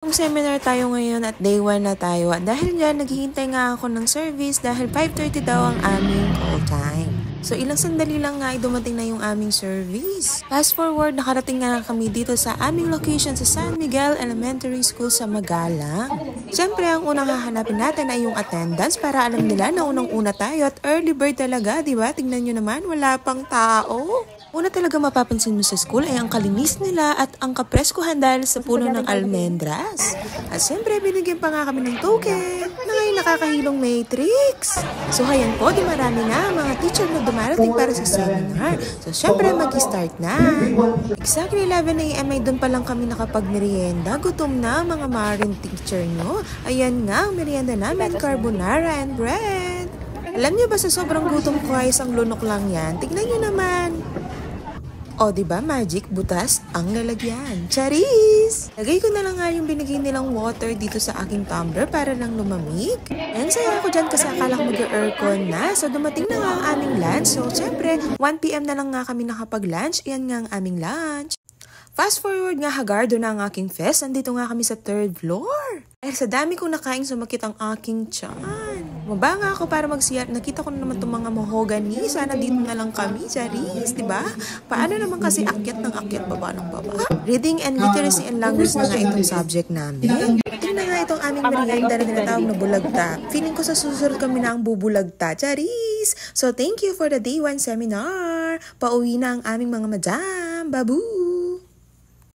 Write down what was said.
Kung seminar tayo ngayon at day 1 na tayo at dahil dyan naghihintay nga ako ng service dahil 5:30 daw ang aming call time. So ilang sandali lang nga ay dumating na yung aming service. Fast forward, nakarating nga kami dito sa aming location sa San Miguel Elementary School sa Magalang. Siyempre ang unang hahanapin natin ay yung attendance para alam nila na unang-una tayo at early bird talaga, di ba? Tingnan nyo naman, wala pang tao. Una talaga mapapansin mo sa school ay ang kalinis nila at ang kapreskuhan dahil sa puno ng almendras. At siyempre, binigyan pa nga kami ng token na ngayon nakakahilong matrix. So, hayan po, di marami na mga teacher na dumarating para sa seminar. So, siyempre, mag-start na. Exactly 11 a.m. ay doon pa lang kami nakapag-merienda. Gutom na mga maring teacher nyo. Ayan nga, ang merienda namin, carbonara and bread. Alam niyo ba sa sobrang gutom ko ay isang lunok lang yan? Tignan niyo naman. O, diba, magic, butas ang lalagyan. Charis! Lagay ko na lang nga yung binigay nilang water dito sa aking tumbler para lang lumamig. And saya ako dyan kasi akala ko mag-aircon na. So, dumating na nga ang aming lunch. So, syempre, 1 p.m. na lang nga kami nakapag-lunch. Iyan nga ang aming lunch. Fast forward nga, hagardo na ang aking fest. Nandito nga kami sa 3rd floor. Dahil sa dami kong nakain, sumakit ang aking tiyan. Maba nga ako para magsiyat. Nakita ko na naman itong mga mahogany. Sana dito na lang kami, Charis, diba? Paano naman kasi akyat ng akyat, baba ng baba? Reading and literacy and language na nga itong subject namin. Ito na nga itong aming merienda na tinatawag na bulagta. Feeling ko sa susunod kami na ang bubulagta, Charis. So, thank you for the day 1 seminar. Pauwi na ang aming mga madam. Babu!